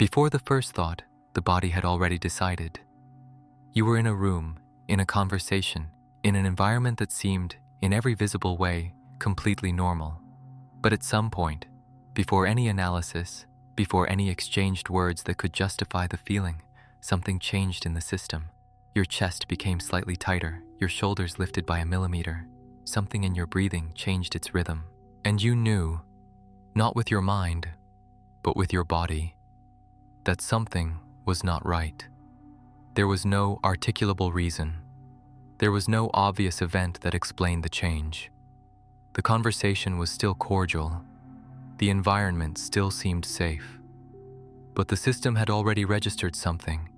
Before the first thought, the body had already decided. You were in a room, in a conversation, in an environment that seemed, in every visible way, completely normal. But at some point, before any analysis, before any exchanged words that could justify the feeling, something changed in the system. Your chest became slightly tighter, your shoulders lifted by a millimeter. Something in your breathing changed its rhythm. And you knew, not with your mind, but with your body, that something was not right. There was no articulable reason. There was no obvious event that explained the change. The conversation was still cordial. The environment still seemed safe. But the system had already registered something,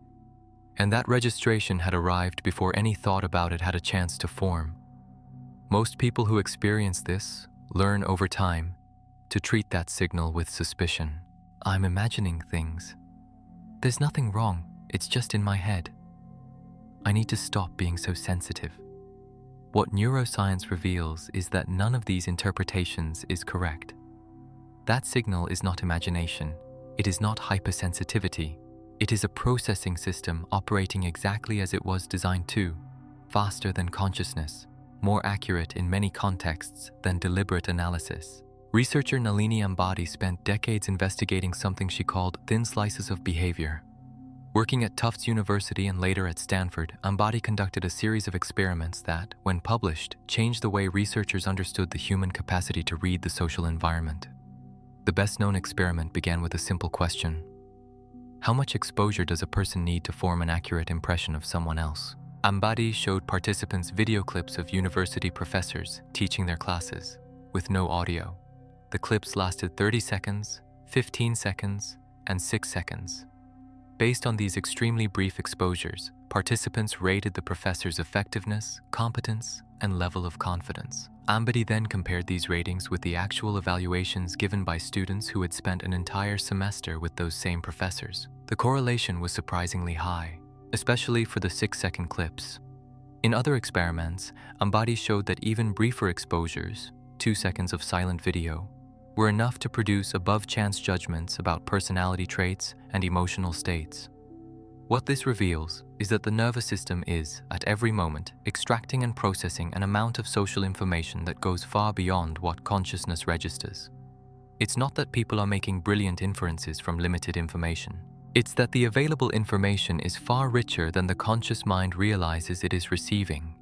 and that registration had arrived before any thought about it had a chance to form. Most people who experience this learn over time to treat that signal with suspicion. I'm imagining things. There's nothing wrong, it's just in my head. I need to stop being so sensitive. What neuroscience reveals is that none of these interpretations is correct. That signal is not imagination. It is not hypersensitivity. It is a processing system operating exactly as it was designed to, faster than consciousness, more accurate in many contexts than deliberate analysis. Researcher Nalini Ambady spent decades investigating something she called thin slices of behavior. Working at Tufts University and later at Stanford, Ambady conducted a series of experiments that, when published, changed the way researchers understood the human capacity to read the social environment. The best-known experiment began with a simple question: how much exposure does a person need to form an accurate impression of someone else? Ambady showed participants video clips of university professors teaching their classes, with no audio. The clips lasted 30 seconds, 15 seconds, and 6 seconds. Based on these extremely brief exposures, participants rated the professor's effectiveness, competence, and level of confidence. Ambady then compared these ratings with the actual evaluations given by students who had spent an entire semester with those same professors. The correlation was surprisingly high, especially for the 6-second clips. In other experiments, Ambady showed that even briefer exposures, 2 seconds of silent video, were enough to produce above-chance judgments about personality traits and emotional states. What this reveals is that the nervous system is, at every moment, extracting and processing an amount of social information that goes far beyond what consciousness registers. It's not that people are making brilliant inferences from limited information. It's that the available information is far richer than the conscious mind realizes it is receiving.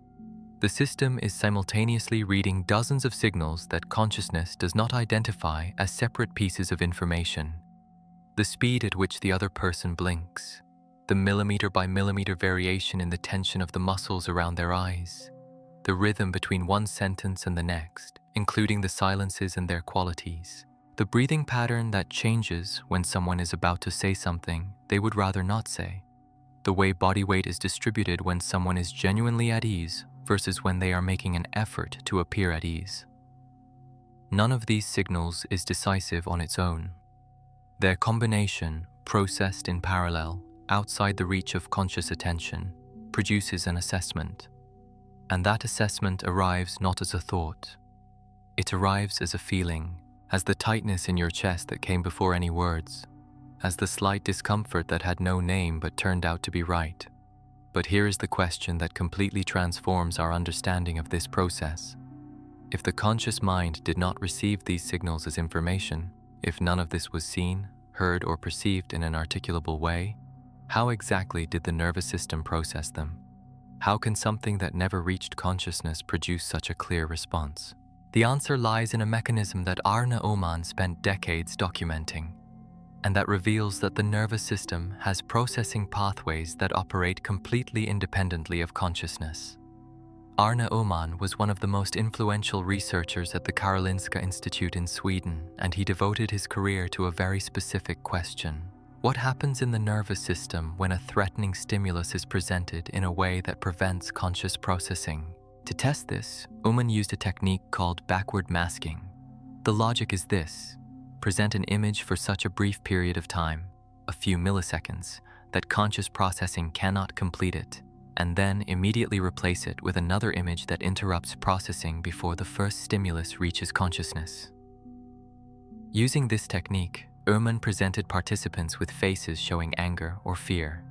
The system is simultaneously reading dozens of signals that consciousness does not identify as separate pieces of information. The speed at which the other person blinks, the millimeter by millimeter variation in the tension of the muscles around their eyes, the rhythm between one sentence and the next, including the silences and their qualities, the breathing pattern that changes when someone is about to say something they would rather not say, the way body weight is distributed when someone is genuinely at ease versus when they are making an effort to appear at ease. None of these signals is decisive on its own. Their combination, processed in parallel, outside the reach of conscious attention, produces an assessment. And that assessment arrives not as a thought. It arrives as a feeling, as the tightness in your chest that came before any words, as the slight discomfort that had no name but turned out to be right. But here is the question that completely transforms our understanding of this process. If the conscious mind did not receive these signals as information, if none of this was seen, heard, or perceived in an articulable way, how exactly did the nervous system process them? How can something that never reached consciousness produce such a clear response? The answer lies in a mechanism that Arne Öhman spent decades documenting, and that reveals that the nervous system has processing pathways that operate completely independently of consciousness. Arne Öhman was one of the most influential researchers at the Karolinska Institute in Sweden, and he devoted his career to a very specific question. What happens in the nervous system when a threatening stimulus is presented in a way that prevents conscious processing? To test this, Öhman used a technique called backward masking. The logic is this: present an image for such a brief period of time, a few milliseconds, that conscious processing cannot complete it, and then immediately replace it with another image that interrupts processing before the first stimulus reaches consciousness. Using this technique, Öhman presented participants with faces showing anger or fear.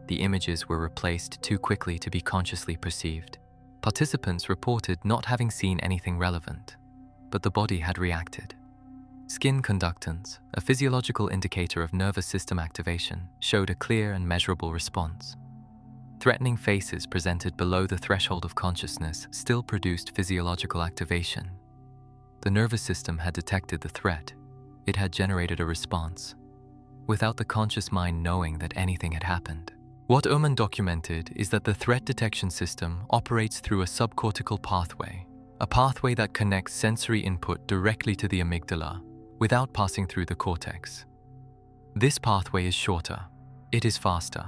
The images were replaced too quickly to be consciously perceived. Participants reported not having seen anything relevant, but the body had reacted. Skin conductance, a physiological indicator of nervous system activation, showed a clear and measurable response. Threatening faces presented below the threshold of consciousness still produced physiological activation. The nervous system had detected the threat. It had generated a response, without the conscious mind knowing that anything had happened. What Öhman documented is that the threat detection system operates through a subcortical pathway, a pathway that connects sensory input directly to the amygdala, without passing through the cortex. This pathway is shorter, it is faster,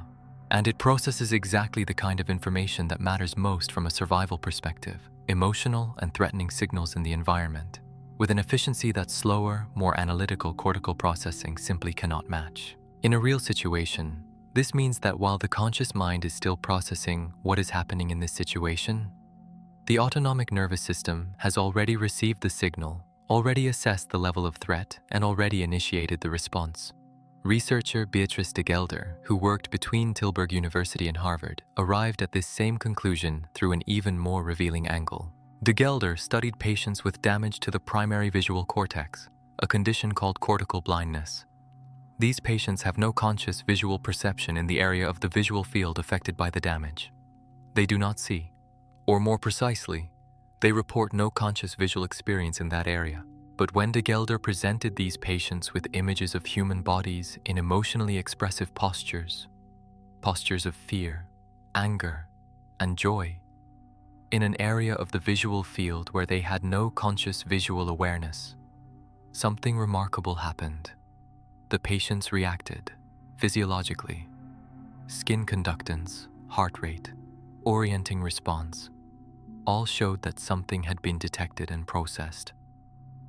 and it processes exactly the kind of information that matters most from a survival perspective, emotional and threatening signals in the environment, with an efficiency that slower, more analytical cortical processing simply cannot match. In a real situation, this means that while the conscious mind is still processing what is happening in this situation, the autonomic nervous system has already received the signal, already assessed the level of threat, and already initiated the response. Researcher Beatrice de Gelder, who worked between Tilburg University and Harvard, arrived at this same conclusion through an even more revealing angle. De Gelder studied patients with damage to the primary visual cortex, a condition called cortical blindness. These patients have no conscious visual perception in the area of the visual field affected by the damage. They do not see, or more precisely, they report no conscious visual experience in that area. But when de Gelder presented these patients with images of human bodies in emotionally expressive postures of fear, anger, and joy, in an area of the visual field where they had no conscious visual awareness, something remarkable happened. The patients reacted, physiologically. Skin conductance, heart rate, orienting response, all showed that something had been detected and processed,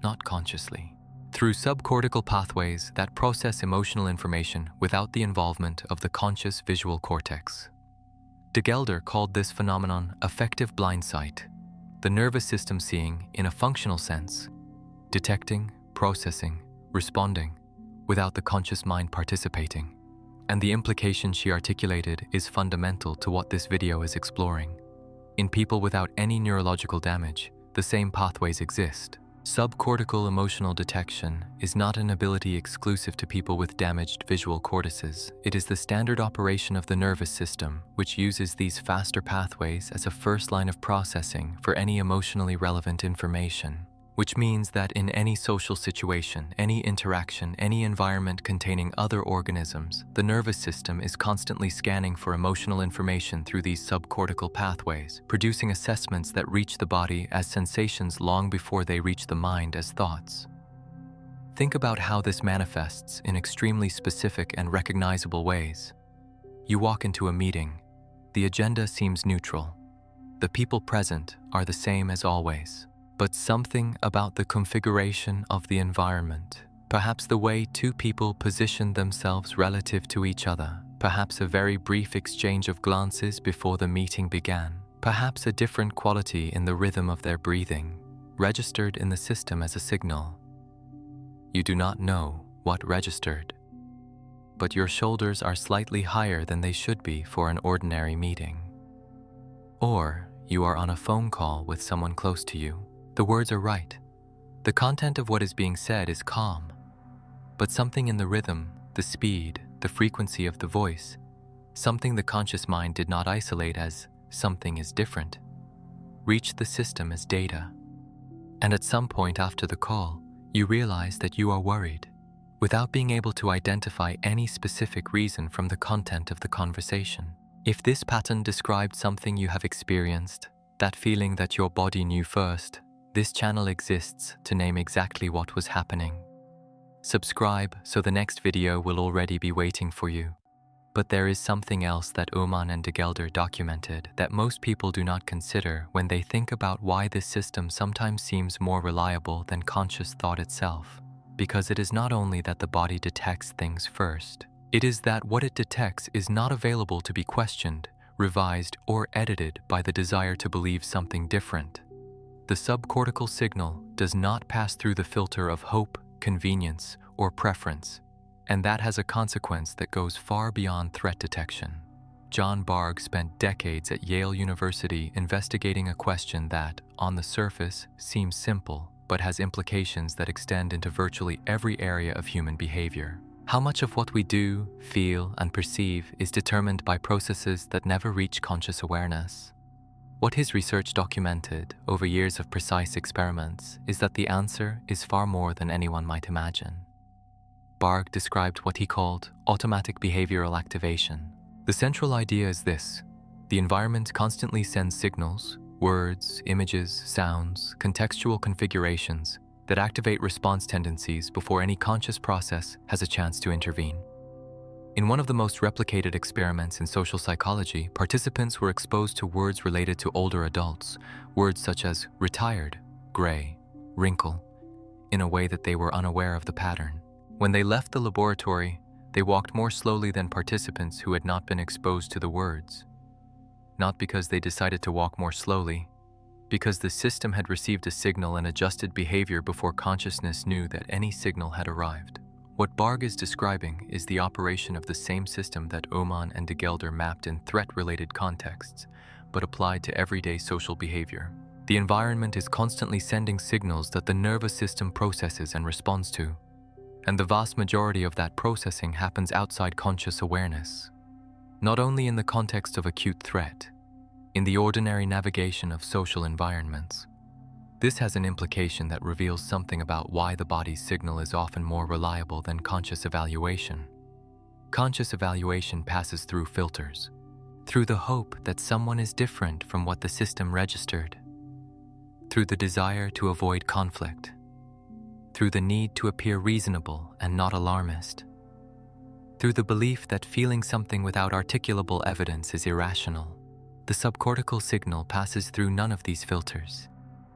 not consciously, through subcortical pathways that process emotional information without the involvement of the conscious visual cortex. De Gelder called this phenomenon affective blindsight, the nervous system seeing, in a functional sense, detecting, processing, responding, without the conscious mind participating. And the implication she articulated is fundamental to what this video is exploring. In people without any neurological damage, the same pathways exist. Subcortical emotional detection is not an ability exclusive to people with damaged visual cortices. It is the standard operation of the nervous system, which uses these faster pathways as a first line of processing for any emotionally relevant information. Which means that in any social situation, any interaction, any environment containing other organisms, the nervous system is constantly scanning for emotional information through these subcortical pathways, producing assessments that reach the body as sensations long before they reach the mind as thoughts. Think about how this manifests in extremely specific and recognizable ways. You walk into a meeting. The agenda seems neutral. The people present are the same as always. But something about the configuration of the environment, perhaps the way two people positioned themselves relative to each other, perhaps a very brief exchange of glances before the meeting began, perhaps a different quality in the rhythm of their breathing, registered in the system as a signal. You do not know what registered, but your shoulders are slightly higher than they should be for an ordinary meeting. Or you are on a phone call with someone close to you. The words are right. The content of what is being said is calm. But something in the rhythm, the speed, the frequency of the voice, something the conscious mind did not isolate as something is different, reached the system as data. And at some point after the call, you realize that you are worried, without being able to identify any specific reason from the content of the conversation. If this pattern described something you have experienced, that feeling that your body knew first, this channel exists to name exactly what was happening. Subscribe so the next video will already be waiting for you. But there is something else that Öhman and de Gelder documented that most people do not consider when they think about why this system sometimes seems more reliable than conscious thought itself. Because it is not only that the body detects things first, it is that what it detects is not available to be questioned, revised, or edited by the desire to believe something different. The subcortical signal does not pass through the filter of hope, convenience, or preference, and that has a consequence that goes far beyond threat detection. John Bargh spent decades at Yale University investigating a question that, on the surface, seems simple, but has implications that extend into virtually every area of human behavior. How much of what we do, feel, and perceive is determined by processes that never reach conscious awareness? What his research documented over years of precise experiments is that the answer is far more than anyone might imagine. Bargh described what he called automatic behavioral activation. The central idea is this: the environment constantly sends signals, words, images, sounds, contextual configurations that activate response tendencies before any conscious process has a chance to intervene. In one of the most replicated experiments in social psychology, participants were exposed to words related to older adults, words such as retired, gray, wrinkle, in a way that they were unaware of the pattern. When they left the laboratory, they walked more slowly than participants who had not been exposed to the words. Not because they decided to walk more slowly, because the system had received a signal and adjusted behavior before consciousness knew that any signal had arrived. What Bargh is describing is the operation of the same system that Öhman and de Gelder mapped in threat-related contexts, but applied to everyday social behavior. The environment is constantly sending signals that the nervous system processes and responds to, and the vast majority of that processing happens outside conscious awareness. Not only in the context of acute threat, in the ordinary navigation of social environments. This has an implication that reveals something about why the body's signal is often more reliable than conscious evaluation. Conscious evaluation passes through filters, through the hope that someone is different from what the system registered, through the desire to avoid conflict, through the need to appear reasonable and not alarmist, through the belief that feeling something without articulable evidence is irrational. The subcortical signal passes through none of these filters.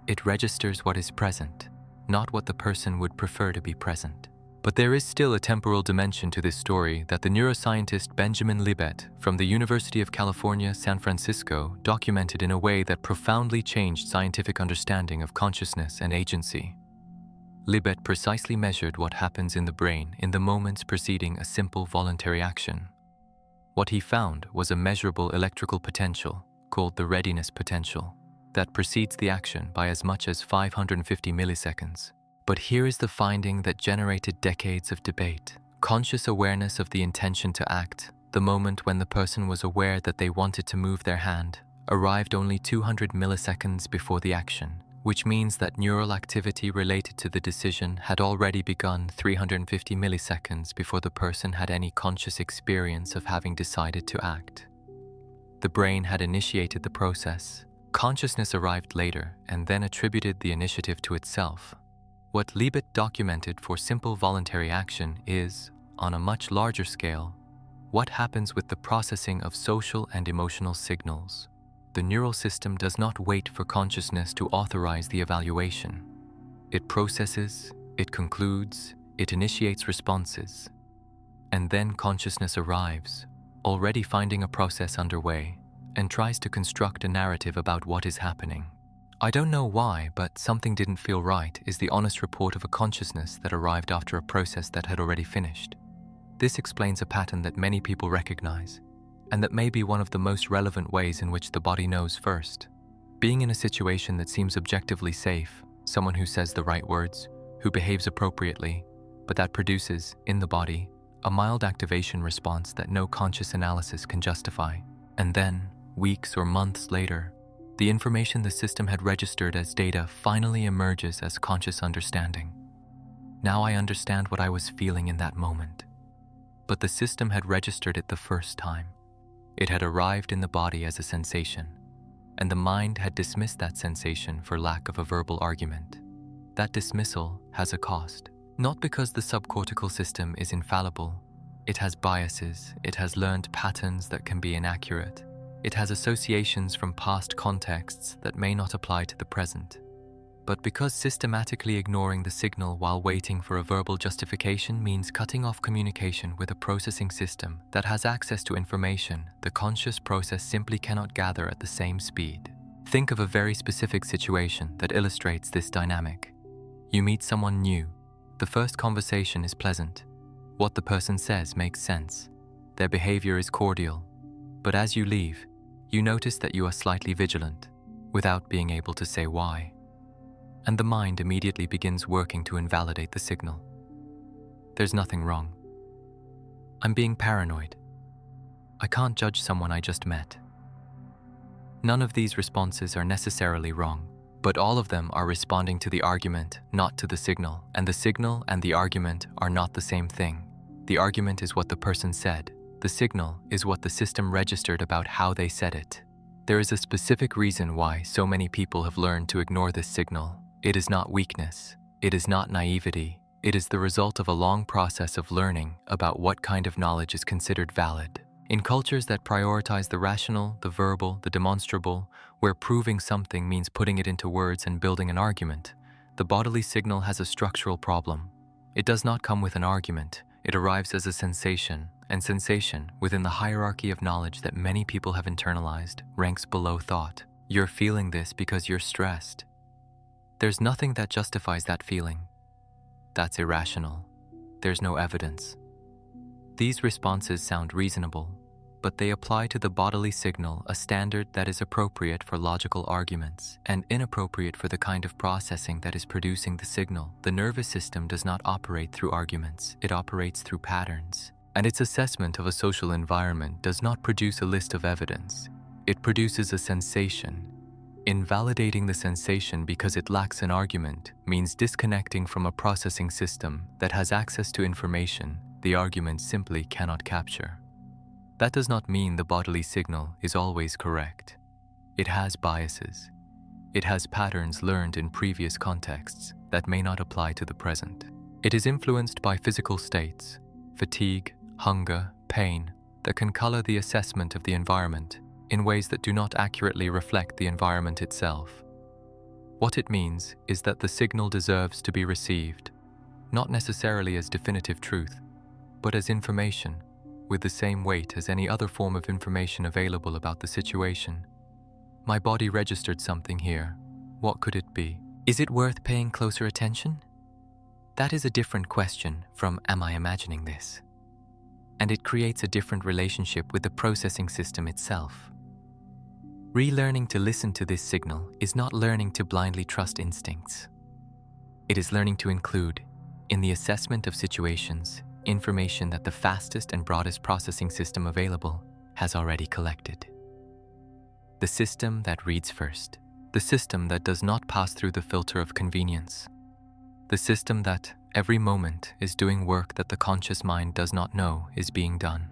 It registers what is present, not what the person would prefer to be present. But there is still a temporal dimension to this story that the neuroscientist Benjamin Libet from the University of California, San Francisco documented in a way that profoundly changed scientific understanding of consciousness and agency. Libet precisely measured what happens in the brain in the moments preceding a simple voluntary action. What he found was a measurable electrical potential, called the readiness potential, that precedes the action by as much as 550 milliseconds. But here is the finding that generated decades of debate. Conscious awareness of the intention to act, the moment when the person was aware that they wanted to move their hand, arrived only 200 milliseconds before the action, which means that neural activity related to the decision had already begun 350 milliseconds before the person had any conscious experience of having decided to act. The brain had initiated the process. Consciousness arrived later and then attributed the initiative to itself. What Libet documented for simple voluntary action is, on a much larger scale, what happens with the processing of social and emotional signals. The neural system does not wait for consciousness to authorize the evaluation. It processes, it concludes, it initiates responses. And then consciousness arrives, already finding a process underway, and tries to construct a narrative about what is happening. I don't know why, but something didn't feel right is the honest report of a consciousness that arrived after a process that had already finished. This explains a pattern that many people recognize, and that may be one of the most relevant ways in which the body knows first. Being in a situation that seems objectively safe, someone who says the right words, who behaves appropriately, but that produces, in the body, a mild activation response that no conscious analysis can justify. And then, weeks or months later, the information the system had registered as data finally emerges as conscious understanding. Now I understand what I was feeling in that moment. But the system had registered it the first time. It had arrived in the body as a sensation, and the mind had dismissed that sensation for lack of a verbal argument. That dismissal has a cost. Not because the subcortical system is infallible. It has biases, it has learned patterns that can be inaccurate. It has associations from past contexts that may not apply to the present. But because systematically ignoring the signal while waiting for a verbal justification means cutting off communication with a processing system that has access to information the conscious process simply cannot gather at the same speed. Think of a very specific situation that illustrates this dynamic. You meet someone new, The first conversation is pleasant. What the person says makes sense. Their behavior is cordial. But as you leave, you notice that you are slightly vigilant, without being able to say why. And the mind immediately begins working to invalidate the signal. There's nothing wrong. I'm being paranoid. I can't judge someone I just met. None of these responses are necessarily wrong, but all of them are responding to the argument, not to the signal, and the signal and the argument are not the same thing. The argument is what the person said. The signal is what the system registered about how they said it. There is a specific reason why so many people have learned to ignore this signal. It is not weakness. It is not naivety. It is the result of a long process of learning about what kind of knowledge is considered valid. In cultures that prioritize the rational, the verbal, the demonstrable, where proving something means putting it into words and building an argument, the bodily signal has a structural problem. It does not come with an argument. It arrives as a sensation, and sensation, within the hierarchy of knowledge that many people have internalized, ranks below thought. You're feeling this because you're stressed. There's nothing that justifies that feeling. That's irrational. There's no evidence. These responses sound reasonable, but they apply to the bodily signal a standard that is appropriate for logical arguments and inappropriate for the kind of processing that is producing the signal. The nervous system does not operate through arguments, it operates through patterns. And its assessment of a social environment does not produce a list of evidence. It produces a sensation. Invalidating the sensation because it lacks an argument means disconnecting from a processing system that has access to information the argument simply cannot capture. That does not mean the bodily signal is always correct. It has biases. It has patterns learned in previous contexts that may not apply to the present. It is influenced by physical states, fatigue, hunger, pain, that can color the assessment of the environment in ways that do not accurately reflect the environment itself. What it means is that the signal deserves to be received, not necessarily as definitive truth, but as information, with the same weight as any other form of information available about the situation. My body registered something here. What could it be? Is it worth paying closer attention? That is a different question from am I imagining this? And it creates a different relationship with the processing system itself. Relearning to listen to this signal is not learning to blindly trust instincts. It is learning to include, in the assessment of situations, information that the fastest and broadest processing system available has already collected. The system that reads first. The system that does not pass through the filter of convenience. The system that, every moment, is doing work that the conscious mind does not know is being done.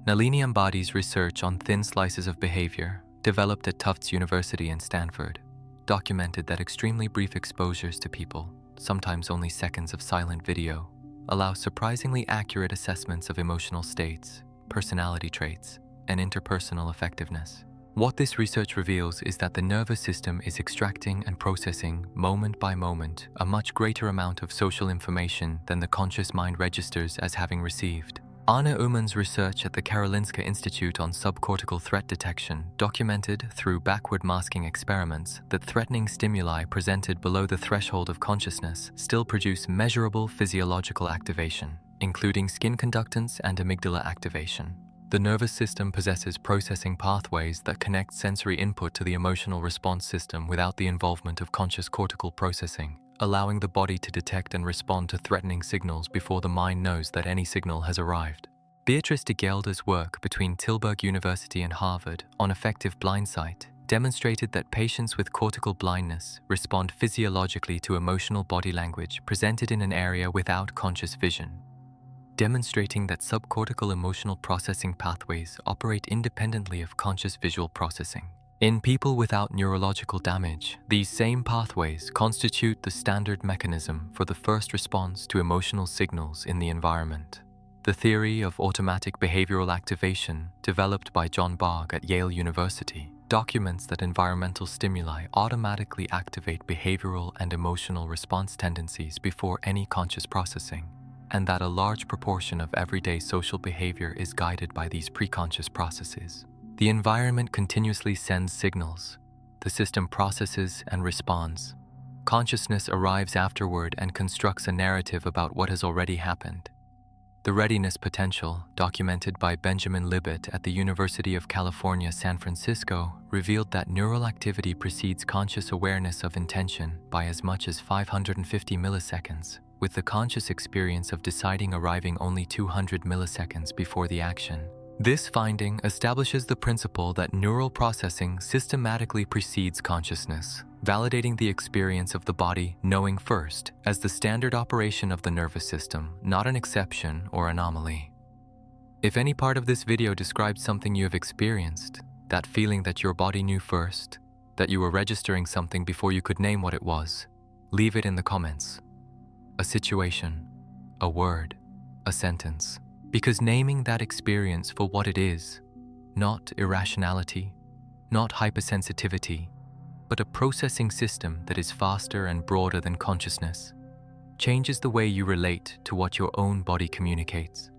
Nalini Ambady's research on thin slices of behavior, developed at Tufts University in Stanford, documented that extremely brief exposures to people, sometimes only seconds of silent video, allow surprisingly accurate assessments of emotional states, personality traits, and interpersonal effectiveness. What this research reveals is that the nervous system is extracting and processing, moment by moment, a much greater amount of social information than the conscious mind registers as having received. Arne Öhman's research at the Karolinska Institute on subcortical threat detection documented, through backward masking experiments, that threatening stimuli presented below the threshold of consciousness still produce measurable physiological activation, including skin conductance and amygdala activation. The nervous system possesses processing pathways that connect sensory input to the emotional response system without the involvement of conscious cortical processing, allowing the body to detect and respond to threatening signals before the mind knows that any signal has arrived. Beatrice de Gelder's work between Tilburg University and Harvard on affective blindsight demonstrated that patients with cortical blindness respond physiologically to emotional body language presented in an area without conscious vision, demonstrating that subcortical emotional processing pathways operate independently of conscious visual processing. In people without neurological damage, these same pathways constitute the standard mechanism for the first response to emotional signals in the environment. The theory of automatic behavioral activation, developed by John Bargh at Yale University, documents that environmental stimuli automatically activate behavioral and emotional response tendencies before any conscious processing, and that a large proportion of everyday social behavior is guided by these preconscious processes. The environment continuously sends signals. The system processes and responds. Consciousness arrives afterward and constructs a narrative about what has already happened. The readiness potential, documented by Benjamin Libet at the University of California, San Francisco, revealed that neural activity precedes conscious awareness of intention by as much as 550 milliseconds, with the conscious experience of deciding arriving only 200 milliseconds before the action. This finding establishes the principle that neural processing systematically precedes consciousness, validating the experience of the body knowing first as the standard operation of the nervous system, not an exception or anomaly. If any part of this video describes something you have experienced, that feeling that your body knew first, that you were registering something before you could name what it was, leave it in the comments. A situation, a word, a sentence. Because naming that experience for what it is, not irrationality, not hypersensitivity, but a processing system that is faster and broader than consciousness, changes the way you relate to what your own body communicates.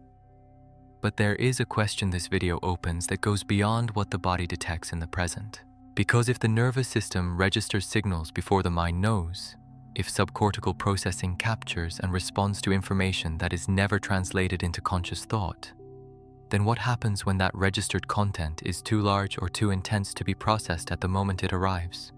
But there is a question this video opens that goes beyond what the body detects in the present. Because if the nervous system registers signals before the mind knows, if subcortical processing captures and responds to information that is never translated into conscious thought, then what happens when that registered content is too large or too intense to be processed at the moment it arrives?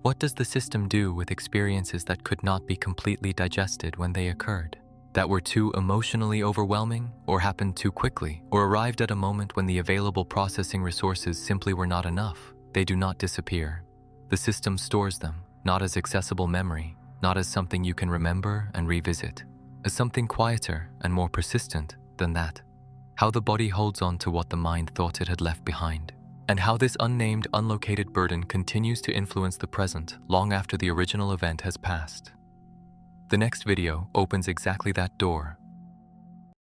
What does the system do with experiences that could not be completely digested when they occurred? That were too emotionally overwhelming, or happened too quickly, or arrived at a moment when the available processing resources simply were not enough? They do not disappear. The system stores them, not as accessible memory, not as something you can remember and revisit, as something quieter and more persistent than that. How the body holds on to what the mind thought it had left behind, and how this unnamed, unlocated burden continues to influence the present long after the original event has passed. The next video opens exactly that door,